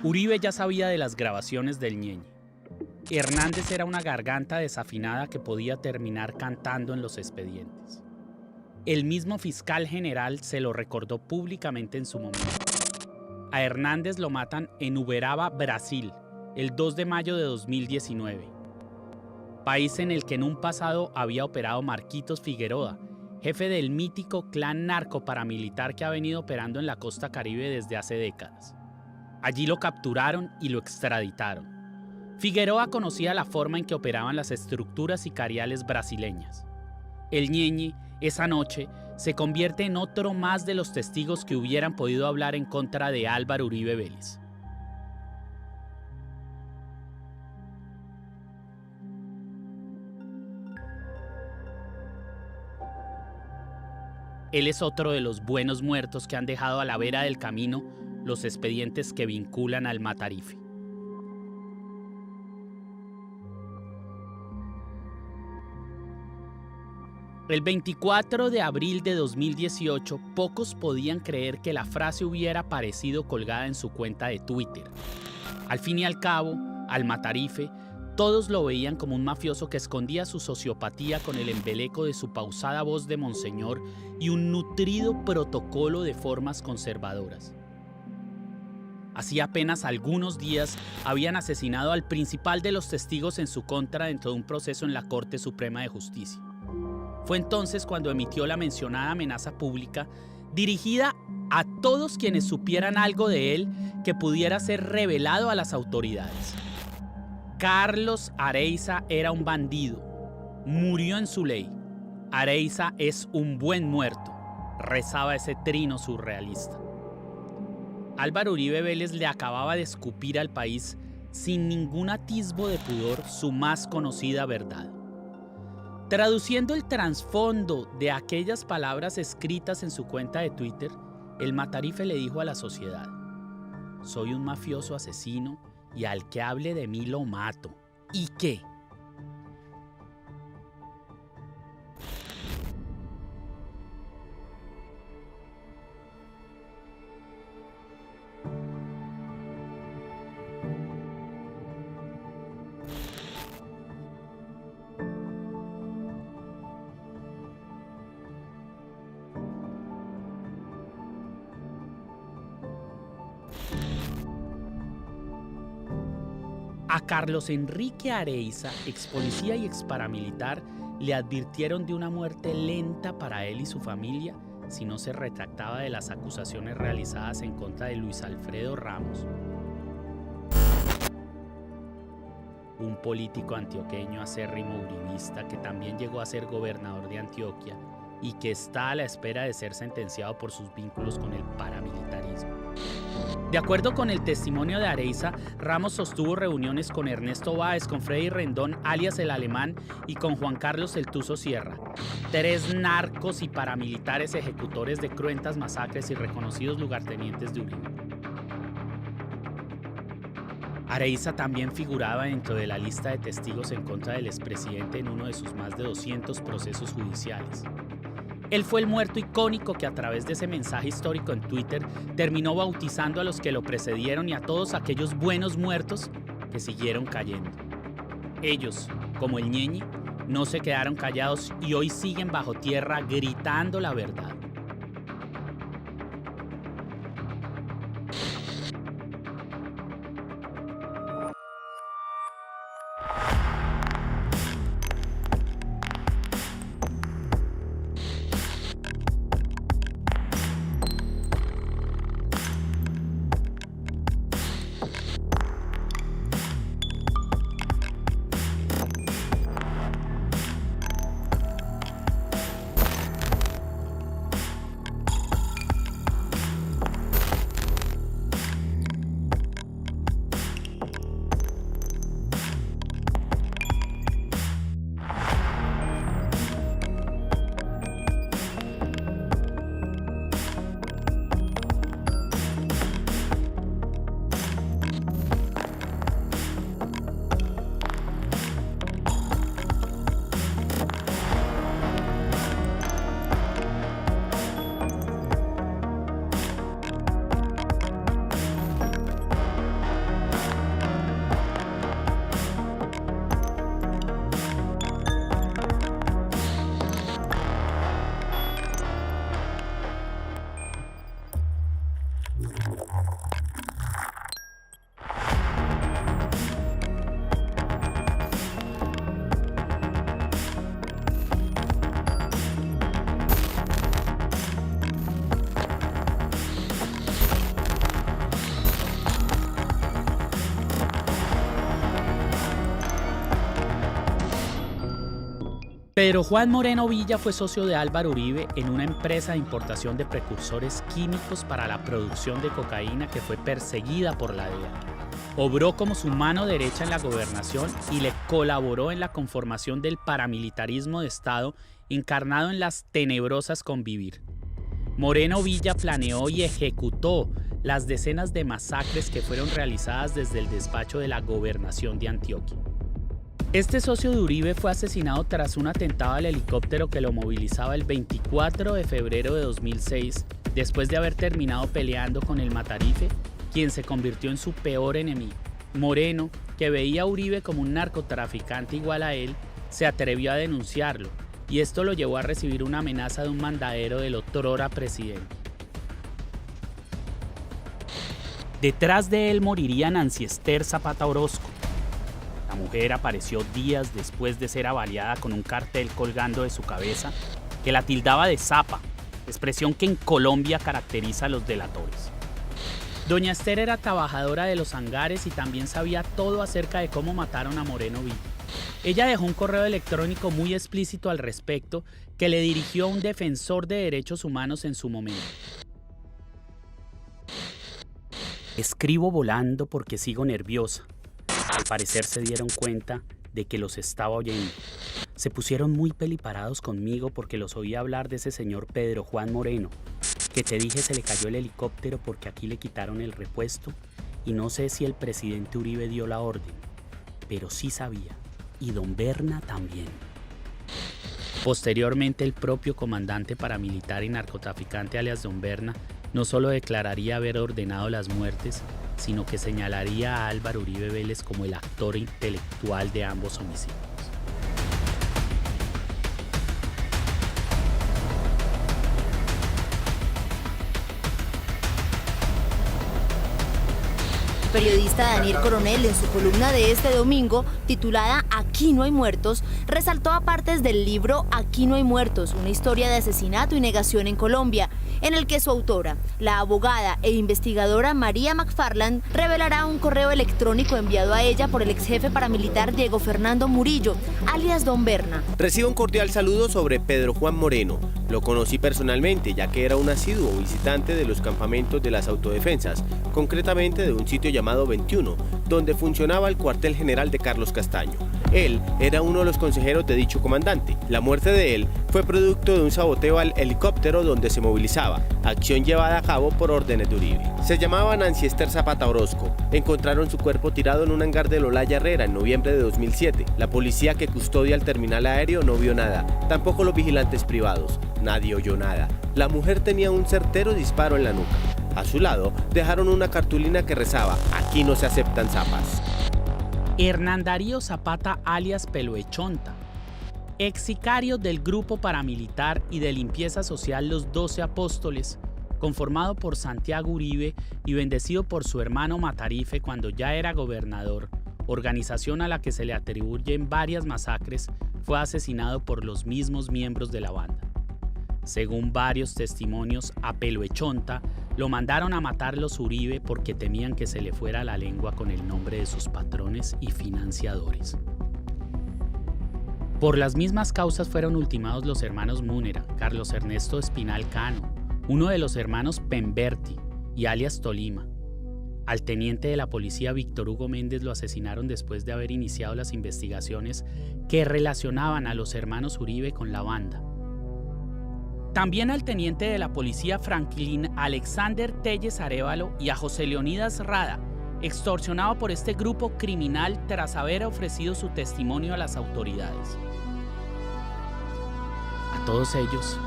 Uribe ya sabía de las grabaciones del Ñeñe. Hernández era una garganta desafinada que podía terminar cantando en los expedientes. El mismo fiscal general se lo recordó públicamente en su momento. A Hernández lo matan en Uberaba, Brasil, el 2 de mayo de 2019. País en el que en un pasado había operado Marquitos Figueroa, jefe del mítico clan narcoparamilitar que ha venido operando en la costa caribe desde hace décadas. Allí lo capturaron y lo extraditaron. Figueroa conocía la forma en que operaban las estructuras sicariales brasileñas. El Ñeñe, esa noche, se convierte en otro más de los testigos que hubieran podido hablar en contra de Álvaro Uribe Vélez. Él es otro de los buenos muertos que han dejado a la vera del camino los expedientes que vinculan al Matarife. El 24 de abril de 2018, pocos podían creer que la frase hubiera aparecido colgada en su cuenta de Twitter. Al fin y al cabo, al Matarife, todos lo veían como un mafioso que escondía su sociopatía con el embeleco de su pausada voz de monseñor y un nutrido protocolo de formas conservadoras. Hacía apenas algunos días habían asesinado al principal de los testigos en su contra dentro de un proceso en la Corte Suprema de Justicia. Fue entonces cuando emitió la mencionada amenaza pública dirigida a todos quienes supieran algo de él que pudiera ser revelado a las autoridades. Carlos Areiza era un bandido. Murió en su ley. Areiza es un buen muerto, rezaba ese trino surrealista. Álvaro Uribe Vélez le acababa de escupir al país sin ningún atisbo de pudor su más conocida verdad. Traduciendo el trasfondo de aquellas palabras escritas en su cuenta de Twitter, el Matarife le dijo a la sociedad: soy un mafioso asesino y al que hable de mí lo mato. ¿Y qué? A Carlos Enrique Areiza, ex policía y ex paramilitar, le advirtieron de una muerte lenta para él y su familia si no se retractaba de las acusaciones realizadas en contra de Luis Alfredo Ramos, un político antioqueño acérrimo uribista que también llegó a ser gobernador de Antioquia y que está a la espera de ser sentenciado por sus vínculos con el paramilitarismo. De acuerdo con el testimonio de Areiza, Ramos sostuvo reuniones con Ernesto Báez, con Freddy Rendón, alias El Alemán, y con Juan Carlos El Tuzo Sierra, 3 narcos y paramilitares ejecutores de cruentas masacres y reconocidos lugartenientes de Uribe. Areiza también figuraba dentro de la lista de testigos en contra del expresidente en uno de sus más de 200 procesos judiciales. Él fue el muerto icónico que a través de ese mensaje histórico en Twitter terminó bautizando a los que lo precedieron y a todos aquellos buenos muertos que siguieron cayendo. Ellos, como el Ñeñe, no se quedaron callados y hoy siguen bajo tierra gritando la verdad. Pedro Juan Moreno Villa fue socio de Álvaro Uribe en una empresa de importación de precursores químicos para la producción de cocaína que fue perseguida por la DEA. Obró como su mano derecha en la gobernación y le colaboró en la conformación del paramilitarismo de Estado encarnado en las tenebrosas Convivir. Moreno Villa planeó y ejecutó las decenas de masacres que fueron realizadas desde el despacho de la gobernación de Antioquia. Este socio de Uribe fue asesinado tras un atentado al helicóptero que lo movilizaba el 24 de febrero de 2006, después de haber terminado peleando con el Matarife, quien se convirtió en su peor enemigo. Moreno, que veía a Uribe como un narcotraficante igual a él, se atrevió a denunciarlo, y esto lo llevó a recibir una amenaza de un mandadero del otrora presidente. Detrás de él moriría Nancy Ester Zapata Orozco. La mujer apareció días después de ser avaliada con un cartel colgando de su cabeza que la tildaba de zapa, expresión que en Colombia caracteriza a los delatores. Doña Ester era trabajadora de los hangares y también sabía todo acerca de cómo mataron a Moreno Villa. Ella dejó un correo electrónico muy explícito al respecto que le dirigió a un defensor de derechos humanos en su momento. Escribo volando porque sigo nerviosa. Al parecer se dieron cuenta de que los estaba oyendo. Se pusieron muy peliparados conmigo porque los oí hablar de ese señor Pedro Juan Moreno, que te dije se le cayó el helicóptero porque aquí le quitaron el repuesto y no sé si el presidente Uribe dio la orden, pero sí sabía, y don Berna también. Posteriormente el propio comandante paramilitar y narcotraficante alias don Berna no solo declararía haber ordenado las muertes, sino que señalaría a Álvaro Uribe Vélez como el actor intelectual de ambos homicidios. periodista Daniel Coronel, en su columna de este domingo, titulada Aquí no hay muertos, resaltó apartes del libro Aquí no hay muertos, una historia de asesinato y negación en Colombia, en el que su autora, la abogada e investigadora María McFarland, revelará un correo electrónico enviado a ella por el ex jefe paramilitar Diego Fernando Murillo, alias Don Berna. Recibo un cordial saludo sobre Pedro Juan Moreno. Lo conocí personalmente, ya que era un asiduo visitante de los campamentos de las autodefensas, concretamente de un sitio llamado 21, donde funcionaba el cuartel general de Carlos Castaño. Él era uno de los consejeros de dicho comandante. La muerte de él fue producto de un saboteo al helicóptero donde se movilizaba, acción llevada a cabo por órdenes de Uribe. Se llamaba Nancy Esther Zapata Orozco. Encontraron su cuerpo tirado en un hangar de Olaya Herrera en noviembre de 2007. La policía que custodia el terminal aéreo no vio nada, tampoco los vigilantes privados. Nadie oyó nada. La mujer tenía un certero disparo en la nuca. A su lado dejaron una cartulina que rezaba: aquí no se aceptan zapas. Hernán Darío Zapata alias Peloechonta, ex sicario del grupo paramilitar y de limpieza social Los 12 Apóstoles, conformado por Santiago Uribe y bendecido por su hermano Matarife cuando ya era gobernador, organización a la que se le atribuyen varias masacres, fue asesinado por los mismos miembros de la banda. Según varios testimonios, a Peloechonta lo mandaron a matar los Uribe porque temían que se le fuera la lengua con el nombre de sus patrones y financiadores. Por las mismas causas fueron ultimados los hermanos Múnera, Carlos Ernesto Espinal Cano, uno de los hermanos Pemberti y alias Tolima. Al teniente de la policía Víctor Hugo Méndez lo asesinaron después de haber iniciado las investigaciones que relacionaban a los hermanos Uribe con la banda. También al teniente de la policía Franklin Alexander Telles Arévalo y a José Leonidas Rada, extorsionado por este grupo criminal tras haber ofrecido su testimonio a las autoridades. A todos ellos,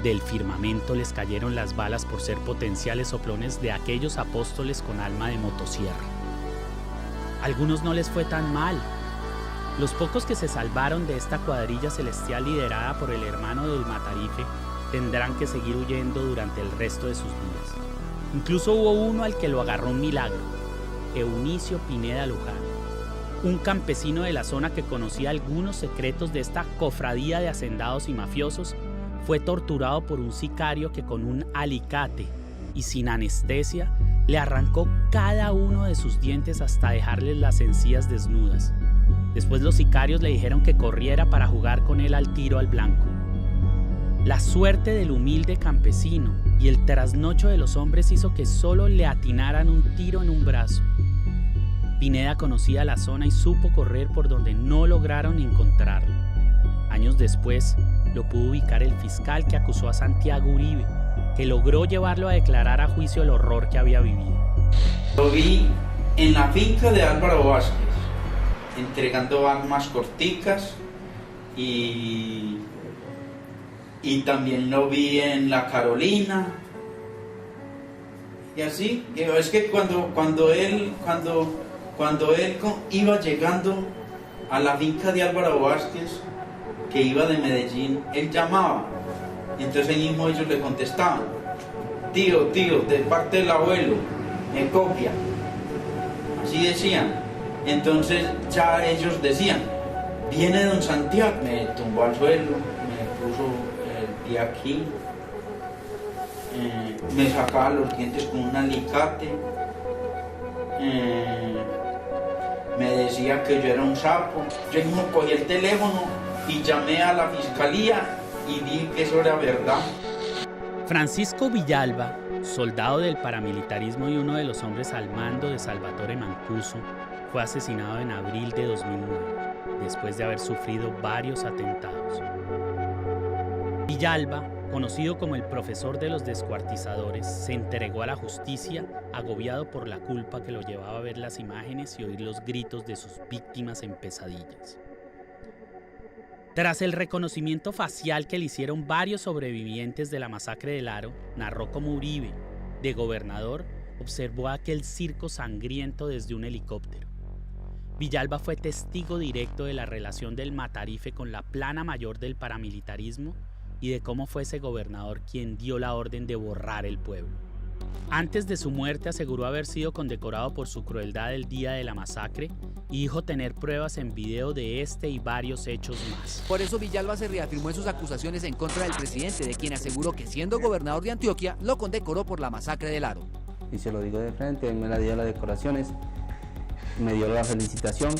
del firmamento les cayeron las balas por ser potenciales soplones de aquellos apóstoles con alma de motosierra. A algunos no les fue tan mal. Los pocos que se salvaron de esta cuadrilla celestial liderada por el hermano del Matarife tendrán que seguir huyendo durante el resto de sus vidas. Incluso hubo uno al que lo agarró un milagro, Eunicio Pineda Luján, un campesino de la zona que conocía algunos secretos de esta cofradía de hacendados y mafiosos. Fue torturado por un sicario que con un alicate y sin anestesia le arrancó cada uno de sus dientes hasta dejarles las encías desnudas. Después los sicarios le dijeron que corriera para jugar con él al tiro al blanco. La suerte del humilde campesino y el trasnocho de los hombres hizo que solo le atinaran un tiro en un brazo. Pineda conocía la zona y supo correr por donde no lograron encontrarlo. Años después, lo pudo ubicar el fiscal que acusó a Santiago Uribe, que logró llevarlo a declarar a juicio el horror que había vivido. Lo vi en la finca de Álvaro Vázquez, entregando armas corticas y también lo vi en La Carolina. Y así, es que cuando él iba llegando a la finca de Álvaro Vázquez, que iba de Medellín, él llamaba, y entonces ahí mismo ellos le contestaban: tío, de parte del abuelo, me copia. Así decían. Entonces ya ellos decían: viene don Santiago. Me tumbó al suelo, me puso el pie aquí, me sacaba los dientes con un alicate, me decía que yo era un sapo. Yo mismo cogí el teléfono y llamé a la fiscalía y dije que eso era verdad. Francisco Villalba, soldado del paramilitarismo y uno de los hombres al mando de Salvatore Mancuso, fue asesinado en abril de 2009, después de haber sufrido varios atentados. Villalba, conocido como el profesor de los descuartizadores, se entregó a la justicia agobiado por la culpa que lo llevaba a ver las imágenes y oír los gritos de sus víctimas en pesadillas. Tras el reconocimiento facial que le hicieron varios sobrevivientes de la masacre del Aro, narró cómo Uribe, de gobernador, observó aquel circo sangriento desde un helicóptero. Villalba fue testigo directo de la relación del Matarife con la plana mayor del paramilitarismo y de cómo fue ese gobernador quien dio la orden de borrar el pueblo. Antes de su muerte aseguró haber sido condecorado por su crueldad el día de la masacre y dijo tener pruebas en video de este y varios hechos más. Por eso Villalba se reafirmó en sus acusaciones en contra del presidente, de quien aseguró que siendo gobernador de Antioquia lo condecoró por la masacre del Aro. Y se lo digo de frente, él me la dio las decoraciones, me dio la felicitación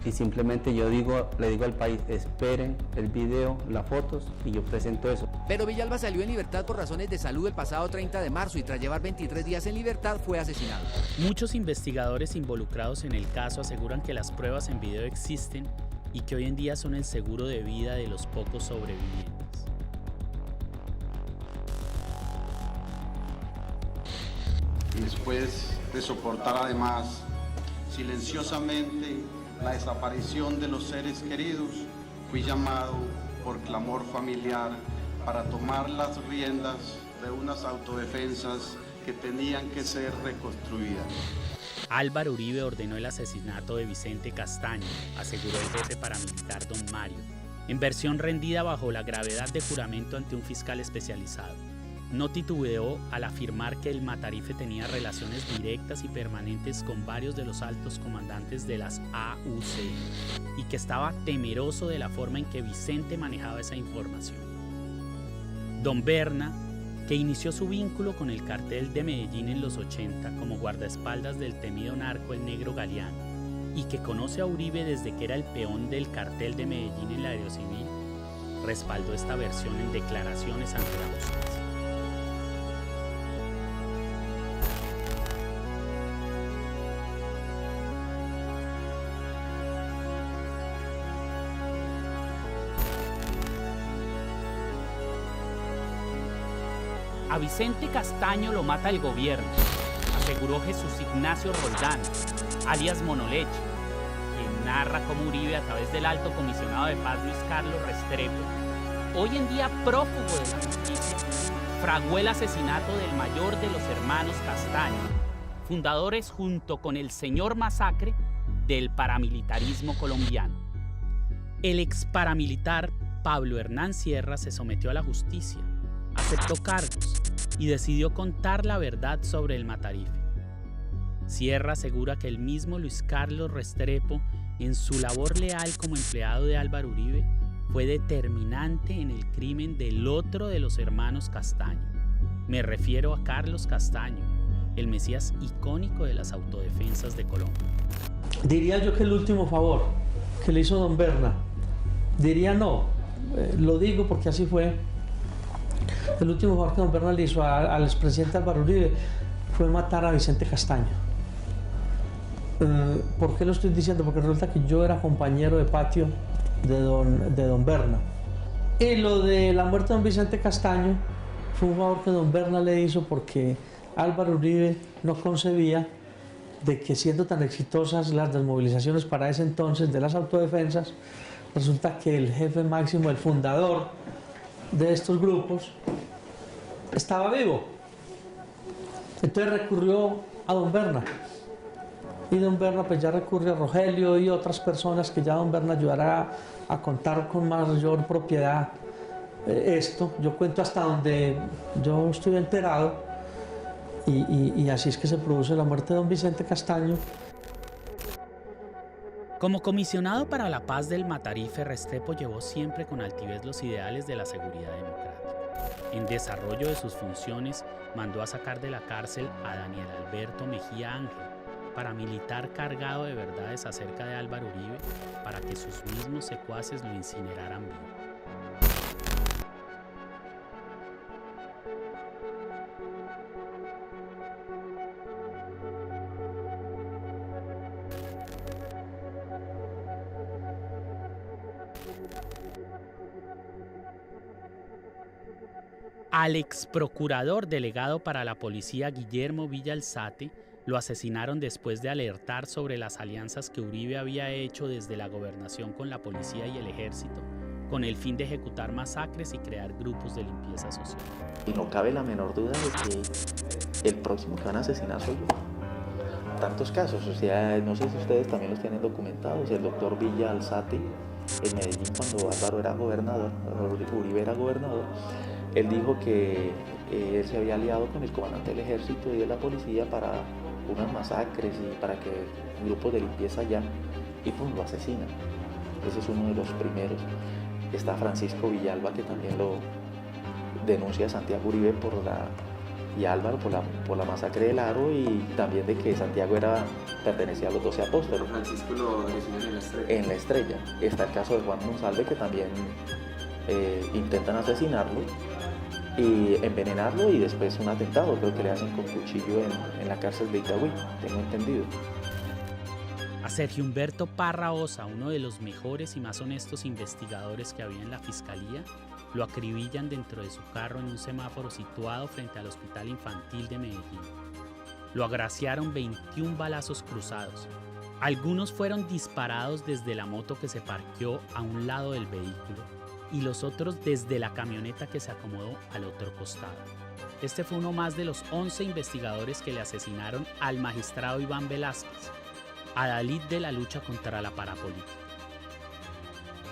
y simplemente le digo al país, esperen el video, las fotos y yo presento eso. Pero Villalba salió en libertad por razones de salud el pasado 30 de marzo y tras llevar 23 días en libertad fue asesinado. Muchos investigadores involucrados en el caso aseguran que las pruebas en video existen y que hoy en día son el seguro de vida de los pocos sobrevivientes. Después de soportar además silenciosamente la desaparición de los seres queridos, fui llamado por clamor familiar para tomar las riendas de unas autodefensas que tenían que ser reconstruidas. Álvaro Uribe ordenó el asesinato de Vicente Castaño, aseguró el jefe paramilitar Don Mario, en versión rendida bajo la gravedad de juramento ante un fiscal especializado. No titubeó al afirmar que el Matarife tenía relaciones directas y permanentes con varios de los altos comandantes de las AUC y que estaba temeroso de la forma en que Vicente manejaba esa información. Don Berna, que inició su vínculo con el cartel de Medellín en los 80 como guardaespaldas del temido narco El Negro Galeano y que conoce a Uribe desde que era el peón del cartel de Medellín en la Aerocivil, respaldó esta versión en declaraciones ante la justicia. A Vicente Castaño lo mata el gobierno, aseguró Jesús Ignacio Roldán, alias Monoleche, quien narra cómo Uribe, a través del alto comisionado de paz Luis Carlos Restrepo, hoy en día prófugo de la justicia, fraguó el asesinato del mayor de los hermanos Castaño, fundadores junto con el señor Masacre del paramilitarismo colombiano. El ex paramilitar Pablo Hernán Sierra se sometió a la justicia, aceptó cargos y decidió contar la verdad sobre el Matarife. Sierra asegura que el mismo Luis Carlos Restrepo, en su labor leal como empleado de Álvaro Uribe, fue determinante en el crimen del otro de los hermanos Castaño. Me refiero a Carlos Castaño, el mesías icónico de las autodefensas de Colombia. Diría yo que el último favor que le hizo don Berna, diría no, lo digo porque así fue. El último favor que don Berna le hizo al expresidente Álvaro Uribe fue matar a Vicente Castaño. ¿Por qué lo estoy diciendo? Porque resulta que yo era compañero de patio de don Berna. Y lo de la muerte de don Vicente Castaño fue un favor que don Berna le hizo porque Álvaro Uribe no concebía de que, siendo tan exitosas las desmovilizaciones para ese entonces de las autodefensas, resulta que el jefe máximo, el fundador de estos grupos, estaba vivo. Entonces recurrió a don Berna. Y don Berna pues ya recurre a Rogelio y otras personas que ya don Berna ayudará a contar con mayor propiedad esto. Yo cuento hasta donde yo estoy enterado y así es que se produce la muerte de don Vicente Castaño. Como comisionado para la paz del Matarife, Restrepo llevó siempre con altivez los ideales de la seguridad democrática. En desarrollo de sus funciones, mandó a sacar de la cárcel a Daniel Alberto Mejía Ángel, paramilitar cargado de verdades acerca de Álvaro Uribe, para que sus mismos secuaces lo incineraran vivo. Al ex procurador delegado para la policía Guillermo Villa Alzate lo asesinaron después de alertar sobre las alianzas que Uribe había hecho desde la gobernación con la policía y el ejército, con el fin de ejecutar masacres y crear grupos de limpieza social. Y no cabe la menor duda de que el próximo que van a asesinar soy yo. Tantos casos, o sea, no sé si ustedes también los tienen documentados. El doctor Villa Alzate en Medellín, cuando Álvaro era gobernador, Uribe era gobernador, Él dijo que él se había aliado con el comandante del ejército y de la policía para unas masacres y para que grupos de limpieza allá, y pues lo asesinan. Ese es uno de los primeros. Está Francisco Villalba, que también lo denuncia a Santiago Uribe y Álvaro por la masacre del Aro, y también de que Santiago pertenecía a los 12 apóstoles. Francisco lo asesinan en la Estrella. En la Estrella. Está el caso de Juan Monsalve, que también intentan asesinarlo y envenenarlo, y después un atentado, creo que le hacen con cuchillo en la cárcel de Itagüí, tengo entendido. A Sergio Humberto Parra Osa, uno de los mejores y más honestos investigadores que había en la Fiscalía, lo acribillan dentro de su carro en un semáforo situado frente al Hospital Infantil de Medellín. Lo agraciaron 21 balazos cruzados. Algunos fueron disparados desde la moto que se parqueó a un lado del vehículo y los otros desde la camioneta que se acomodó al otro costado. Este fue uno más de los 11 investigadores que le asesinaron al magistrado Iván Velázquez, adalid de la lucha contra la parapolítica.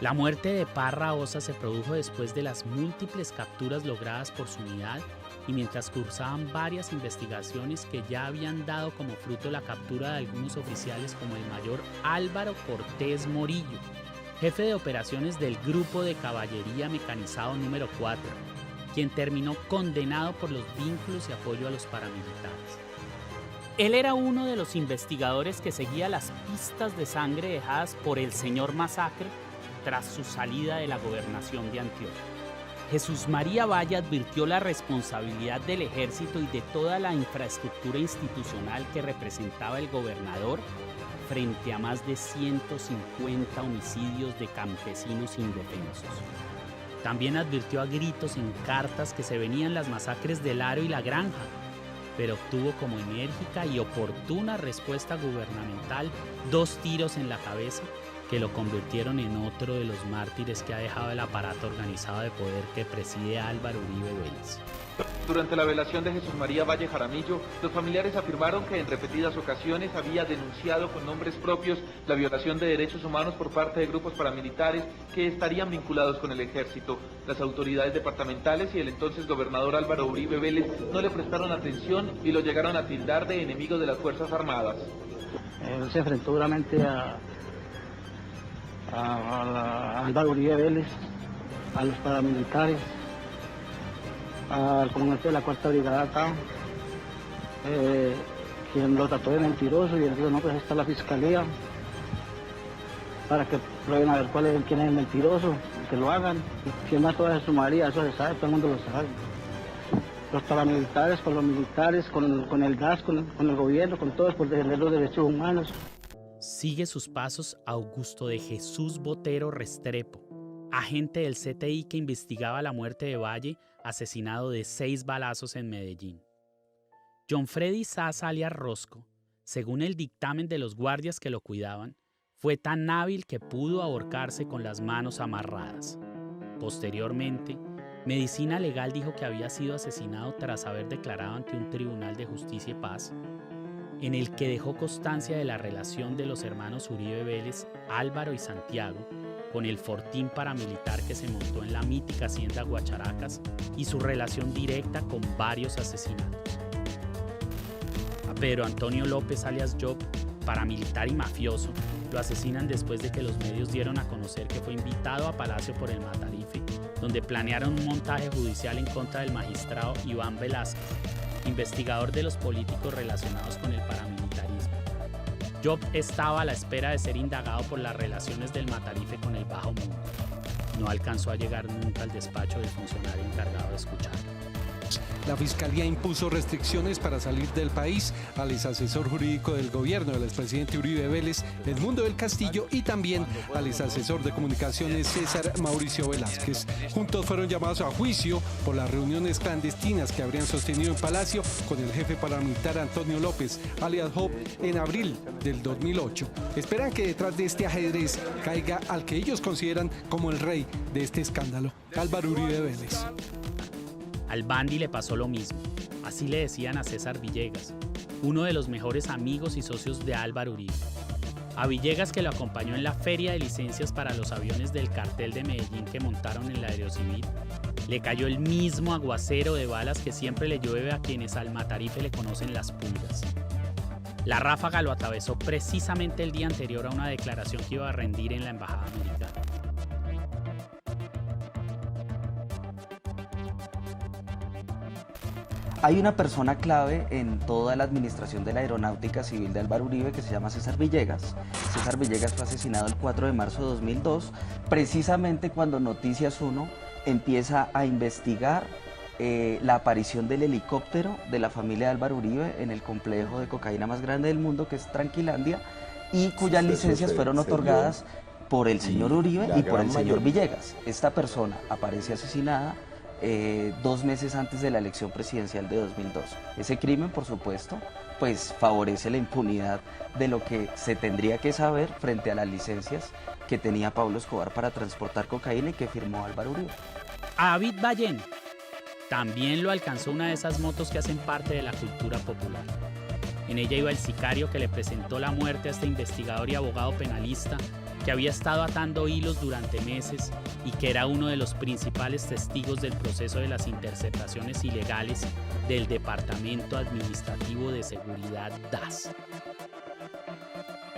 La muerte de Parra Osa se produjo después de las múltiples capturas logradas por su unidad y mientras cursaban varias investigaciones que ya habían dado como fruto la captura de algunos oficiales como el mayor Álvaro Cortés Morillo, jefe de operaciones del Grupo de Caballería Mecanizado número 4, quien terminó condenado por los vínculos y apoyo a los paramilitares. Él era uno de los investigadores que seguía las pistas de sangre dejadas por el señor Masacre tras su salida de la gobernación de Antioquia. Jesús María Valle advirtió la responsabilidad del ejército y de toda la infraestructura institucional que representaba el gobernador frente a más de 150 homicidios de campesinos indefensos. También advirtió a gritos en cartas que se venían las masacres del Aro y la Granja, pero obtuvo como enérgica y oportuna respuesta gubernamental 2 tiros en la cabeza que lo convirtieron en otro de los mártires que ha dejado el aparato organizado de poder que preside Álvaro Uribe Vélez. Durante la velación de Jesús María Valle Jaramillo, los familiares afirmaron que en repetidas ocasiones había denunciado con nombres propios la violación de derechos humanos por parte de grupos paramilitares que estarían vinculados con el ejército. Las autoridades departamentales y el entonces gobernador Álvaro Uribe Vélez no le prestaron atención y lo llegaron a tildar de enemigo de las Fuerzas Armadas. Él se enfrentó duramente a Álvaro Uribe Vélez, a los paramilitares, al comandante de la 4ª Brigada acá, quien lo trató de mentiroso, y él dijo, no, pues está la fiscalía, para que prueben a ver quién es el mentiroso, que lo hagan. ¿Quién mató a Jesús María? Eso se sabe, todo el mundo lo sabe. Los paramilitares, con los militares, con el gas, con el gobierno, con todos, por defender los derechos humanos. Sigue sus pasos Augusto de Jesús Botero Restrepo, agente del CTI que investigaba la muerte de Valle, asesinado de 6 balazos en Medellín. John Freddy Sass alias Rosco, según el dictamen de los guardias que lo cuidaban, fue tan hábil que pudo ahorcarse con las manos amarradas. Posteriormente, Medicina Legal dijo que había sido asesinado tras haber declarado ante un tribunal de justicia y paz, en el que dejó constancia de la relación de los hermanos Uribe Vélez, Álvaro y Santiago, con el fortín paramilitar que se montó en la mítica hacienda Guacharacas y su relación directa con varios asesinatos. A Pedro Antonio López alias Job, paramilitar y mafioso, lo asesinan después de que los medios dieron a conocer que fue invitado a Palacio por el Matarife, donde planearon un montaje judicial en contra del magistrado Iván Velázquez, investigador de los políticos relacionados con el paramilitarismo. Job estaba a la espera de ser indagado por las relaciones del Matarife con el Bajo Mundo. No alcanzó a llegar nunca al despacho del funcionario encargado de escucharlo. La Fiscalía impuso restricciones para salir del país al exasesor jurídico del gobierno del expresidente Uribe Vélez, Edmundo del Castillo, y también al exasesor de comunicaciones César Mauricio Velázquez. Juntos fueron llamados a juicio por las reuniones clandestinas que habrían sostenido en Palacio con el jefe paramilitar Antonio López, alias Job, en abril del 2008. Esperan que detrás de este ajedrez caiga al que ellos consideran como el rey de este escándalo, Álvaro Uribe Vélez. Al Bandi le pasó lo mismo, así le decían a César Villegas, uno de los mejores amigos y socios de Álvaro Uribe. A Villegas, que lo acompañó en la feria de licencias para los aviones del cartel de Medellín que montaron en la Aerocivil, Le cayó el mismo aguacero de balas que siempre le llueve a quienes al Matarife le conocen las pulgas. La ráfaga lo atravesó precisamente el día anterior a una declaración que iba a rendir en la embajada americana. Hay una persona clave en toda la administración de la Aeronáutica Civil de Álvaro Uribe que se llama César Villegas. César Villegas fue asesinado el 4 de marzo de 2002, precisamente cuando Noticias 1 empieza a investigar la aparición del helicóptero de la familia de Álvaro Uribe en el complejo de cocaína más grande del mundo, que es Tranquilandia, y cuyas licencias fueron otorgadas por el señor Uribe y por el señor Villegas. Esta persona aparece asesinada 2 meses antes de la elección presidencial de 2002. Ese crimen, por supuesto, pues favorece la impunidad de lo que se tendría que saber frente a las licencias que tenía Pablo Escobar para transportar cocaína y que firmó Álvaro Uribe. A David Ballén también lo alcanzó una de esas motos que hacen parte de la cultura popular. En ella iba el sicario que le presentó la muerte a este investigador y abogado penalista que había estado atando hilos durante meses y que era uno de los principales testigos del proceso de las interceptaciones ilegales del Departamento Administrativo de Seguridad DAS.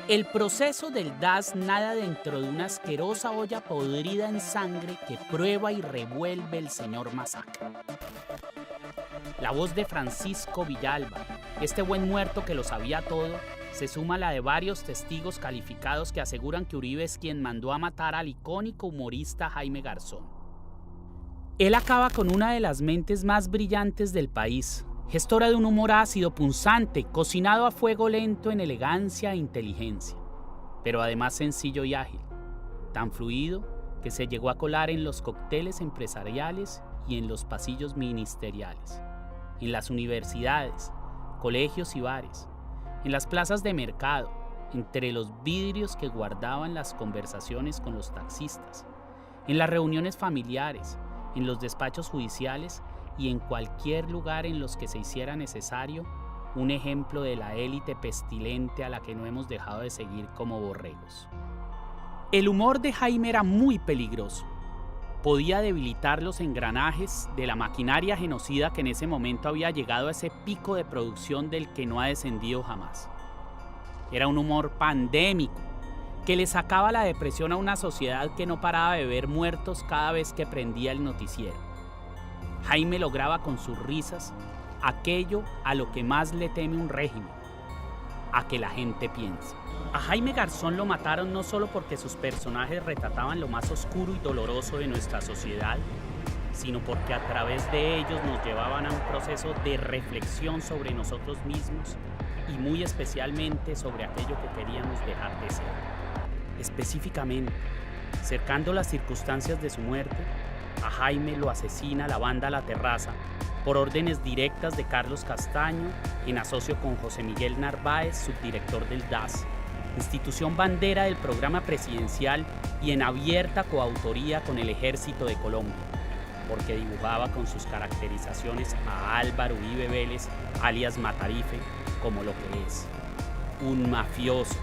El proceso del DAS nada dentro de una asquerosa olla podrida en sangre que prueba y revuelve el señor Masacre. La voz de Francisco Villalba, este buen muerto que lo sabía todo, se suma a la de varios testigos calificados que aseguran que Uribe es quien mandó a matar al icónico humorista Jaime Garzón. Él acaba con una de las mentes más brillantes del país, gestora de un humor ácido, punzante, cocinado a fuego lento en elegancia e inteligencia, pero además sencillo y ágil, tan fluido que se llegó a colar en los cócteles empresariales y en los pasillos ministeriales, en las universidades, colegios y bares, en las plazas de mercado, entre los vidrios que guardaban las conversaciones con los taxistas, en las reuniones familiares, en los despachos judiciales y en cualquier lugar en los que se hiciera necesario, un ejemplo de la élite pestilente a la que no hemos dejado de seguir como borregos. El humor de Jaime era muy peligroso. Podía debilitar los engranajes de la maquinaria genocida que en ese momento había llegado a ese pico de producción del que no ha descendido jamás. Era un humor pandémico que le sacaba la depresión a una sociedad que no paraba de ver muertos cada vez que prendía el noticiero. Jaime lograba con sus risas aquello a lo que más le teme un régimen, a que la gente piense. A Jaime Garzón lo mataron no solo porque sus personajes retrataban lo más oscuro y doloroso de nuestra sociedad, sino porque a través de ellos nos llevaban a un proceso de reflexión sobre nosotros mismos y muy especialmente sobre aquello que queríamos dejar de ser. Específicamente, cercando las circunstancias de su muerte, a Jaime lo asesina la banda La Terraza por órdenes directas de Carlos Castaño, en asocio con José Miguel Narváez, subdirector del DAS, institución bandera del programa presidencial y en abierta coautoría con el Ejército de Colombia, porque dibujaba con sus caracterizaciones a Álvaro Uribe Vélez, alias Matarife, como lo que es: un mafioso,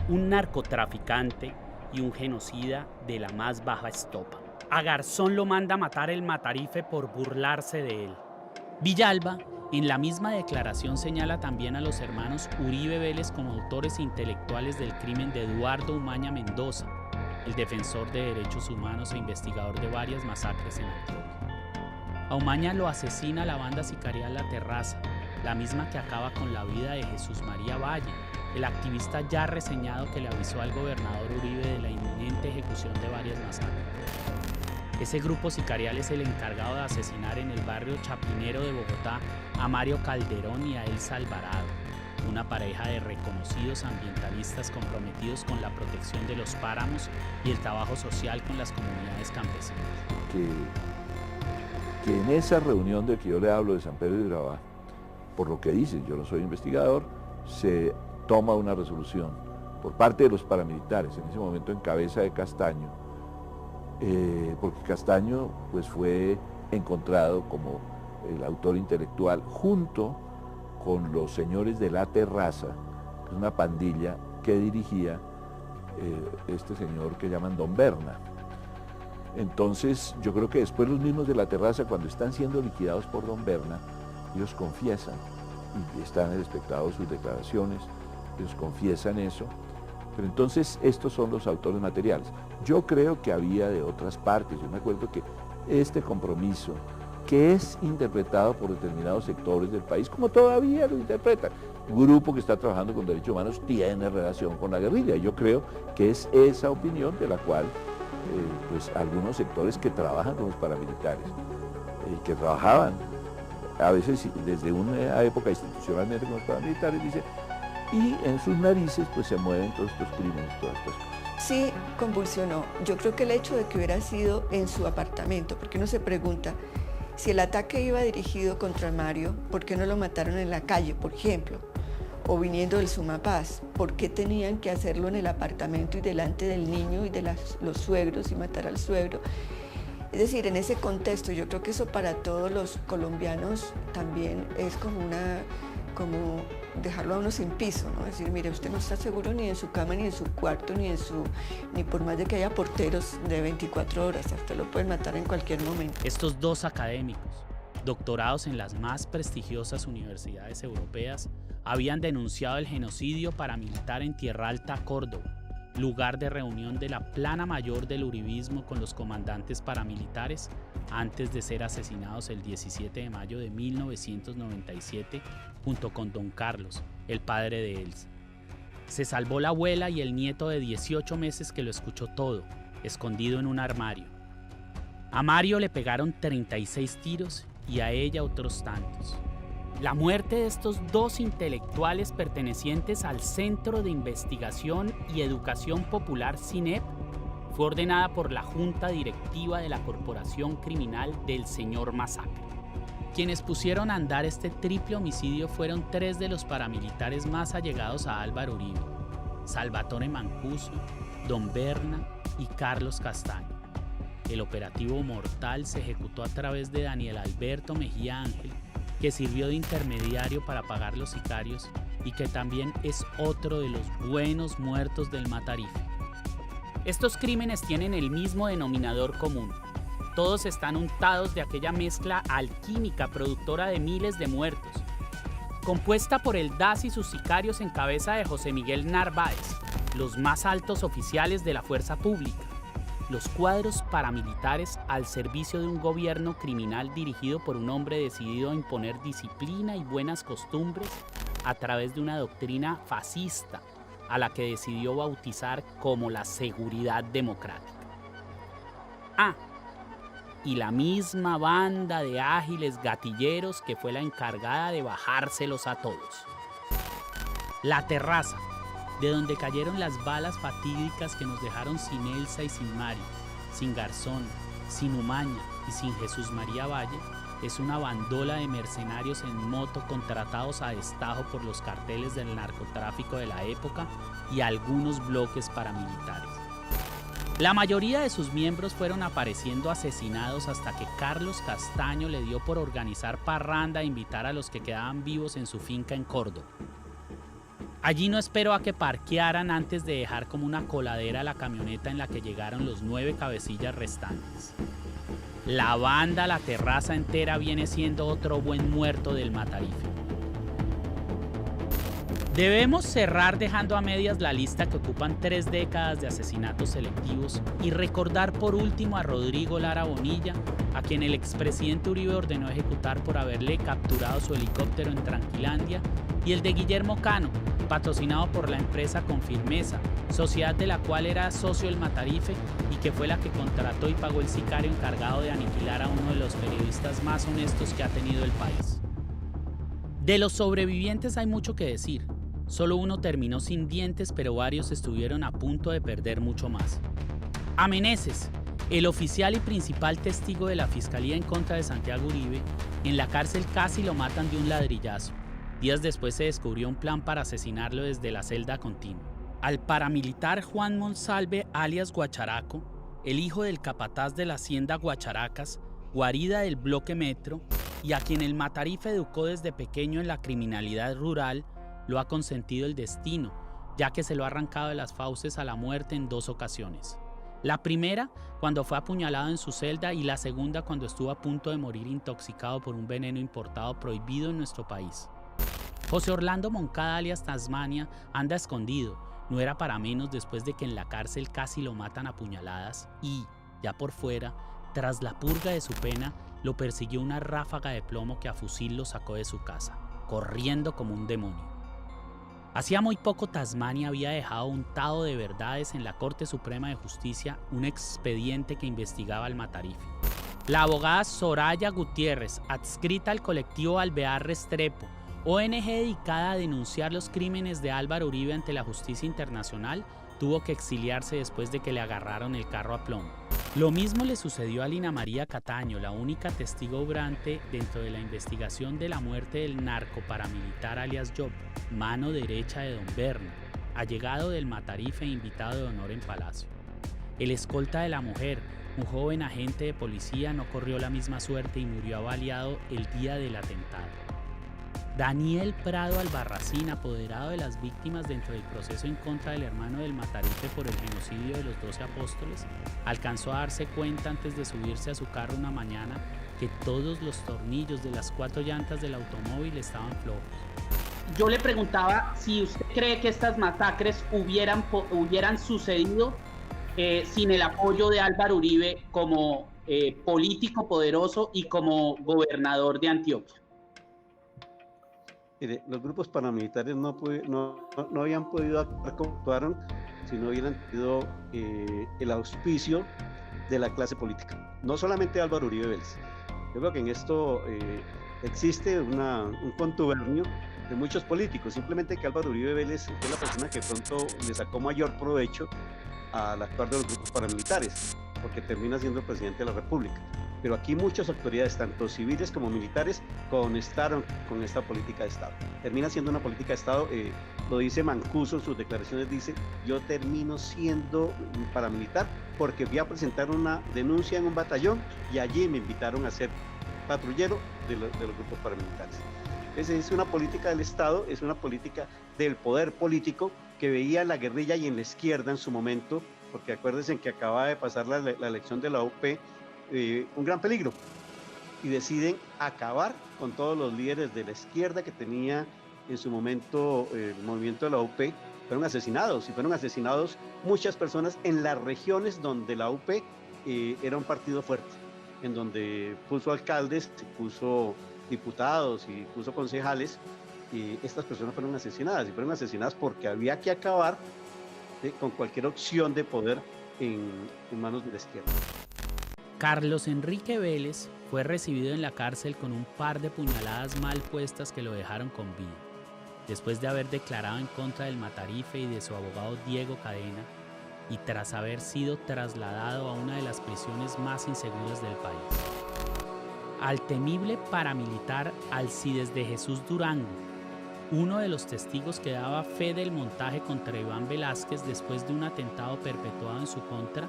un narcotraficante y un genocida de la más baja estopa. A Garzón lo manda a matar el Matarife por burlarse de él. Villalba, en la misma declaración, señala también a los hermanos Uribe Vélez como autores intelectuales del crimen de Eduardo Umaña Mendoza, el defensor de derechos humanos e investigador de varias masacres en Antioquia. A Umaña lo asesina la banda sicarial La Terraza, la misma que acaba con la vida de Jesús María Valle, el activista ya reseñado que le avisó al gobernador Uribe de la inminente ejecución de varias masacres. Ese grupo sicarial es el encargado de asesinar en el barrio Chapinero de Bogotá a Mario Calderón y a Elsa Alvarado, una pareja de reconocidos ambientalistas comprometidos con la protección de los páramos y el trabajo social con las comunidades campesinas. Que en esa reunión de que yo le hablo de San Pedro de Urabá, por lo que dicen, yo no soy investigador, se toma una resolución por parte de los paramilitares, en ese momento en cabeza de Castaño, porque Castaño pues, fue encontrado como el autor intelectual junto con los señores de La Terraza, que es una pandilla que dirigía este señor que llaman Don Berna. Entonces yo creo que después los mismos de la terraza, cuando están siendo liquidados por don Berna, ellos confiesan, y están respetados sus declaraciones, ellos confiesan eso, pero entonces estos son los autores materiales. Yo creo que había de otras partes, yo me acuerdo que este compromiso, que es interpretado por determinados sectores del país, como todavía lo interpretan, un grupo que está trabajando con derechos humanos tiene relación con la guerrilla, yo creo que es esa opinión de la cual pues algunos sectores que trabajan con los paramilitares, que trabajaban a veces desde una época institucionalmente con los paramilitares, dicen, y en sus narices pues se mueven todos estos crímenes, todas estas cosas. Sí, convulsionó. Yo creo que el hecho de que hubiera sido en su apartamento, porque uno se pregunta, si el ataque iba dirigido contra Mario, ¿por qué no lo mataron en la calle, por ejemplo? O viniendo del Sumapaz, ¿por qué tenían que hacerlo en el apartamento y delante del niño y de los suegros y matar al suegro? Es decir, en ese contexto, yo creo que eso para todos los colombianos también es como dejarlo a uno sin piso, ¿no? Es decir, mire, usted no está seguro ni en su cama, ni en su cuarto, ni por más de que haya porteros de 24 horas, usted lo pueden matar en cualquier momento. Estos dos académicos, doctorados en las más prestigiosas universidades europeas, habían denunciado el genocidio paramilitar en Tierra Alta, Córdoba, lugar de reunión de la plana mayor del uribismo con los comandantes paramilitares antes de ser asesinados el 17 de mayo de 1997 junto con don Carlos, el padre de Elsa. Se salvó la abuela y el nieto de 18 meses que lo escuchó todo, escondido en un armario. A Mario le pegaron 36 tiros y a ella otros tantos. La muerte de estos dos intelectuales pertenecientes al Centro de Investigación y Educación Popular CINEP fue ordenada por la Junta Directiva de la Corporación Criminal del Señor Masacre. Quienes pusieron a andar este triple homicidio fueron tres de los paramilitares más allegados a Álvaro Uribe: Salvatore Mancuso, don Berna y Carlos Castaño. El operativo mortal se ejecutó a través de Daniel Alberto Mejía Ángel, que sirvió de intermediario para pagar los sicarios y que también es otro de los buenos muertos del Matarife. Estos crímenes tienen el mismo denominador común. Todos están untados de aquella mezcla alquímica productora de miles de muertos, compuesta por el DAS y sus sicarios en cabeza de José Miguel Narváez, los más altos oficiales de la fuerza pública, los cuadros paramilitares al servicio de un gobierno criminal dirigido por un hombre decidido a imponer disciplina y buenas costumbres a través de una doctrina fascista a la que decidió bautizar como la seguridad democrática. Y la misma banda de ágiles gatilleros que fue la encargada de bajárselos a todos. La terraza, de donde cayeron las balas fatídicas que nos dejaron sin Elsa y sin Mario, sin Garzón, sin Umaña y sin Jesús María Valle, es una bandola de mercenarios en moto contratados a destajo por los carteles del narcotráfico de la época y algunos bloques paramilitares. La mayoría de sus miembros fueron apareciendo asesinados hasta que Carlos Castaño le dio por organizar parranda e invitar a los que quedaban vivos en su finca en Córdoba. Allí no esperó a que parquearan antes de dejar como una coladera la camioneta en la que llegaron los 9 cabecillas restantes. La banda La Terraza entera viene siendo otro buen muerto del Matarife. Debemos cerrar dejando a medias la lista que ocupan 3 décadas de asesinatos selectivos y recordar por último a Rodrigo Lara Bonilla, a quien el expresidente Uribe ordenó ejecutar por haberle capturado su helicóptero en Tranquilandia, y el de Guillermo Cano, patrocinado por la empresa Confirmeza, sociedad de la cual era socio el Matarife y que fue la que contrató y pagó el sicario encargado de aniquilar a uno de los periodistas más honestos que ha tenido el país. De los sobrevivientes hay mucho que decir. Solo uno terminó sin dientes, pero varios estuvieron a punto de perder mucho más. A Meneses, el oficial y principal testigo de la Fiscalía en contra de Santiago Uribe, en la cárcel casi lo matan de un ladrillazo. Días después se descubrió un plan para asesinarlo desde la celda continua. Al paramilitar Juan Monsalve, alias Guacharaco, el hijo del capataz de la hacienda Guacharacas, guarida del bloque Metro, y a quien el Matarife educó desde pequeño en la criminalidad rural, lo ha consentido el destino, ya que se lo ha arrancado de las fauces a la muerte en 2 ocasiones. La primera cuando fue apuñalado en su celda y la segunda cuando estuvo a punto de morir intoxicado por un veneno importado prohibido en nuestro país. José Orlando Moncada alias Tasmania anda escondido, no era para menos después de que en la cárcel casi lo matan a puñaladas y, ya por fuera, tras la purga de su pena, lo persiguió una ráfaga de plomo que a fusil lo sacó de su casa, corriendo como un demonio. Hacía muy poco Tasmania había dejado untado de verdades en la Corte Suprema de Justicia un expediente que investigaba al Matarife. La abogada Soraya Gutiérrez, adscrita al colectivo Alvear Restrepo, ONG dedicada a denunciar los crímenes de Álvaro Uribe ante la justicia internacional, tuvo que exiliarse después de que le agarraron el carro a plomo. Lo mismo le sucedió a Lina María Cataño, la única testigo obrante dentro de la investigación de la muerte del narcoparamilitar alias Job, mano derecha de don Berna, allegado del Matarife e invitado de honor en Palacio. El escolta de la mujer, un joven agente de policía, no corrió la misma suerte y murió avaliado el día del atentado. Daniel Prado Albarracín, apoderado de las víctimas dentro del proceso en contra del hermano del Matarife por el genocidio de los 12 apóstoles, alcanzó a darse cuenta antes de subirse a su carro una mañana que todos los tornillos de las 4 llantas del automóvil estaban flojos. Yo le preguntaba si usted cree que estas masacres hubieran sucedido sin el apoyo de Álvaro Uribe como político poderoso y como gobernador de Antioquia. Los grupos paramilitares no habían podido actuar como actuaron si no hubieran tenido el auspicio de la clase política. No solamente Álvaro Uribe Vélez. Yo creo que en esto existe un contubernio de muchos políticos, simplemente que Álvaro Uribe Vélez es la persona que pronto le sacó mayor provecho al actuar de los grupos paramilitares, porque termina siendo el presidente de la República. Pero aquí muchas autoridades, tanto civiles como militares, conectaron con esta política de Estado. Termina siendo una política de Estado, lo dice Mancuso en sus declaraciones, dice: yo termino siendo paramilitar porque fui a presentar una denuncia en un batallón y allí me invitaron a ser patrullero de los grupos paramilitares. Esa es una política del Estado, es una política del poder político que veía en la guerrilla y en la izquierda en su momento, porque acuérdense que acaba de pasar la elección de la UP, un gran peligro, y deciden acabar con todos los líderes de la izquierda que tenía en su momento el movimiento de la UP. Fueron asesinados, y fueron asesinados muchas personas en las regiones donde la UP era un partido fuerte, en donde puso alcaldes, puso diputados y puso concejales, y estas personas fueron asesinadas, y fueron asesinadas porque había que acabar con cualquier opción de poder en manos de la izquierda. Carlos Enrique Vélez fue recibido en la cárcel con un par de puñaladas mal puestas que lo dejaron con vida, después de haber declarado en contra del Matarife y de su abogado Diego Cadena, y tras haber sido trasladado a una de las prisiones más inseguras del país. Al temible paramilitar Alcides de Jesús Durango, uno de los testigos que daba fe del montaje contra Iván Velázquez después de un atentado perpetuado en su contra,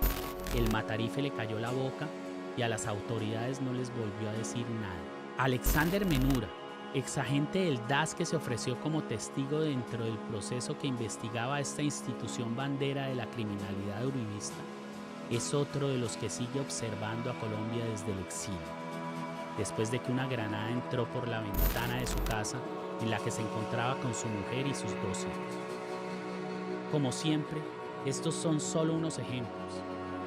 el Matarife le cayó la boca y a las autoridades no les volvió a decir nada. Alexander Menura, exagente del DAS que se ofreció como testigo dentro del proceso que investigaba esta institución bandera de la criminalidad uribista, es otro de los que sigue observando a Colombia desde el exilio, después de que una granada entró por la ventana de su casa en la que se encontraba con su mujer y sus 2 hijos. Como siempre, estos son solo unos ejemplos.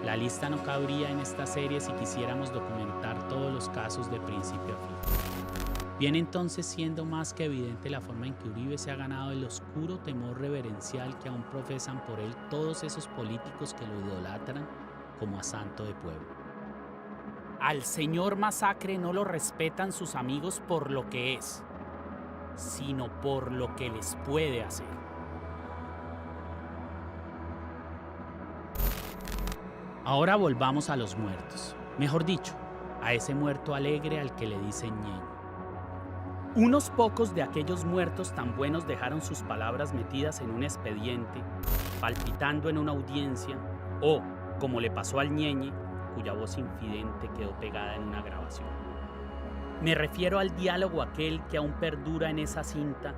La lista no cabría en esta serie si quisiéramos documentar todos los casos de principio a fin. Viene entonces siendo más que evidente la forma en que Uribe se ha ganado el oscuro temor reverencial que aún profesan por él todos esos políticos que lo idolatran como a santo de pueblo. Al señor Masacre no lo respetan sus amigos por lo que es, sino por lo que les puede hacer. Ahora volvamos a los muertos, mejor dicho, a ese muerto alegre al que le dicen ñeño. Unos pocos de aquellos muertos tan buenos dejaron sus palabras metidas en un expediente, palpitando en una audiencia, o, como le pasó al ñeñe, cuya voz infidente quedó pegada en una grabación. Me refiero al diálogo aquel que aún perdura en esa cinta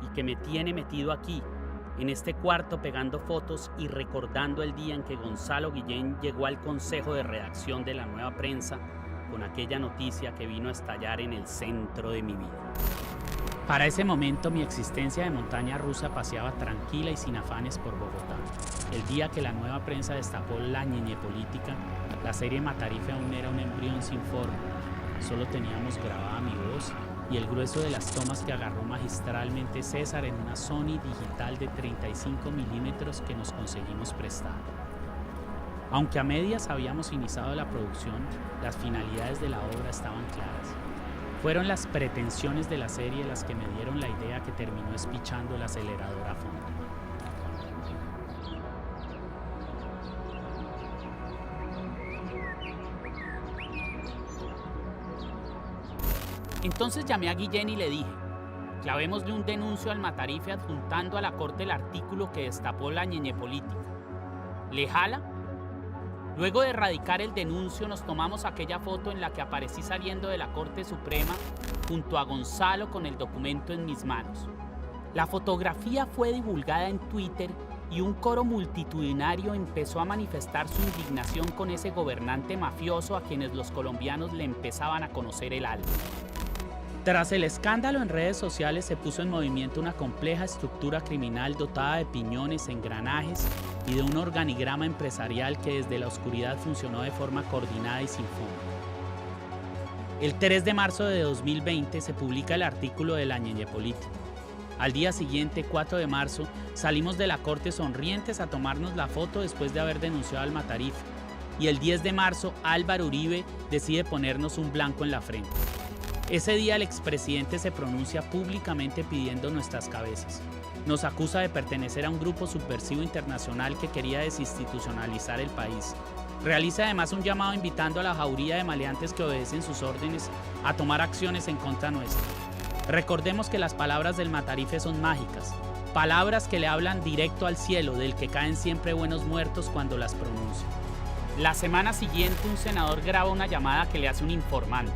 y que me tiene metido aquí, en este cuarto pegando fotos y recordando el día en que Gonzalo Guillén llegó al consejo de redacción de La Nueva Prensa con aquella noticia que vino a estallar en el centro de mi vida. Para ese momento mi existencia de montaña rusa paseaba tranquila y sin afanes por Bogotá. El día que La Nueva Prensa destapó la ñeñe política, la serie Matarife aún era un embrión sin forma. Solo teníamos grabada mi voz y el grueso de las tomas que agarró magistralmente César en una Sony digital de 35 milímetros que nos conseguimos prestar. Aunque a medias habíamos iniciado la producción, las finalidades de la obra estaban claras. Fueron las pretensiones de la serie las que me dieron la idea que terminó espichando el acelerador a fondo. Entonces llamé a Guillén y le dije, clavémosle un denuncio al Matarife adjuntando a la corte el artículo que destapó la ñeñe política. ¿Le jala? Luego de erradicar el denuncio nos tomamos aquella foto en la que aparecí saliendo de la Corte Suprema junto a Gonzalo con el documento en mis manos. La fotografía fue divulgada en Twitter y un coro multitudinario empezó a manifestar su indignación con ese gobernante mafioso a quienes los colombianos le empezaban a conocer el alma. Tras el escándalo en redes sociales se puso en movimiento una compleja estructura criminal dotada de piñones, engranajes y de un organigrama empresarial que desde la oscuridad funcionó de forma coordinada y sin fondo. El 3 de marzo de 2020 se publica el artículo de la ñeñe política. Al día siguiente, 4 de marzo, salimos de la corte sonrientes a tomarnos la foto después de haber denunciado al Matarife. Y el 10 de marzo, Álvaro Uribe decide ponernos un blanco en la frente. Ese día el expresidente se pronuncia públicamente pidiendo nuestras cabezas. Nos acusa de pertenecer a un grupo subversivo internacional que quería desinstitucionalizar el país. Realiza además un llamado invitando a la jauría de maleantes que obedecen sus órdenes a tomar acciones en contra nuestra. Recordemos que las palabras del Matarife son mágicas, palabras que le hablan directo al cielo, del que caen siempre buenos muertos cuando las pronuncia. La semana siguiente un senador graba una llamada que le hace un informante.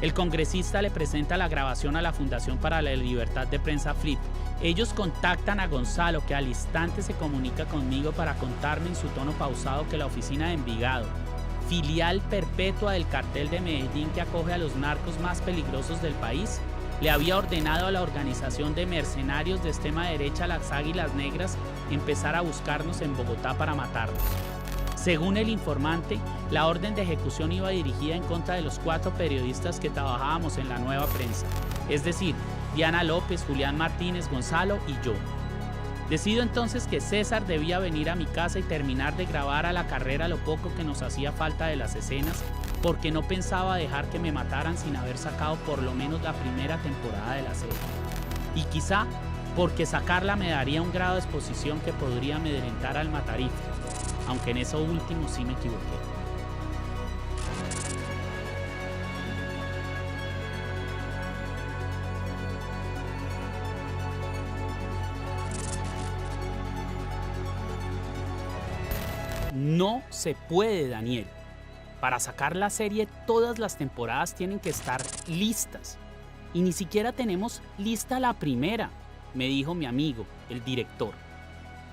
El congresista le presenta la grabación a la Fundación para la Libertad de Prensa FLIP. Ellos contactan a Gonzalo, que al instante se comunica conmigo para contarme en su tono pausado que la oficina de Envigado, filial perpetua del cartel de Medellín que acoge a los narcos más peligrosos del país, le había ordenado a la organización de mercenarios de extrema derecha, las Águilas Negras, empezar a buscarnos en Bogotá para matarnos. Según el informante, la orden de ejecución iba dirigida en contra de los 4 periodistas que trabajábamos en La Nueva Prensa, es decir, Diana López, Julián Martínez, Gonzalo y yo. Decido entonces que César debía venir a mi casa y terminar de grabar a la carrera lo poco que nos hacía falta de las escenas, porque no pensaba dejar que me mataran sin haber sacado por lo menos la primera temporada de la serie. Y quizá porque sacarla me daría un grado de exposición que podría amedrentar al Matarife, aunque en eso último sí me equivoqué. No se puede, Daniel. Para sacar la serie, todas las temporadas tienen que estar listas. Y ni siquiera tenemos lista la primera, me dijo mi amigo, el director.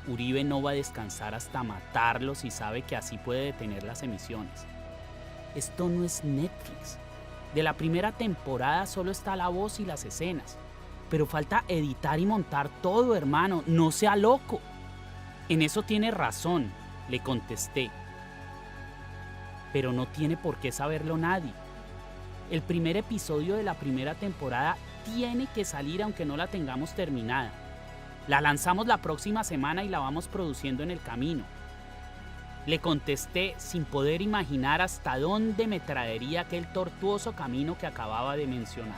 Uribe no va a descansar hasta matarlos y sabe que así puede detener las emisiones. Esto no es Netflix. De la primera temporada solo está la voz y las escenas. Pero falta editar y montar todo, hermano. No sea loco. En eso tiene razón, le contesté. Pero no tiene por qué saberlo nadie. El primer episodio de la primera temporada tiene que salir aunque no la tengamos terminada. La lanzamos la próxima semana y la vamos produciendo en el camino. Le contesté sin poder imaginar hasta dónde me traería aquel tortuoso camino que acababa de mencionar.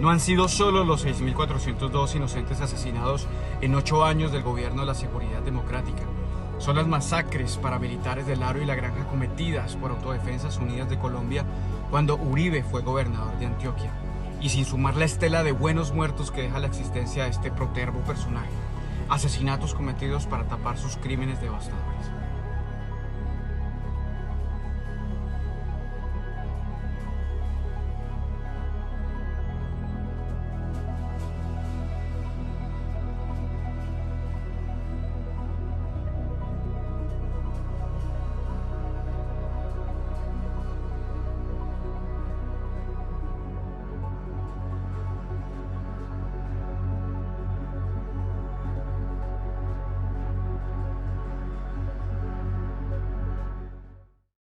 no han sido solo los 6.402 inocentes asesinados en 8 años del gobierno de la Seguridad Democrática. Son las masacres paramilitares del Aro y la Granja cometidas por Autodefensas Unidas de Colombia cuando Uribe fue gobernador de Antioquia. Y sin sumar la estela de buenos muertos que deja la existencia de este protervo personaje. Asesinatos cometidos para tapar sus crímenes devastadores.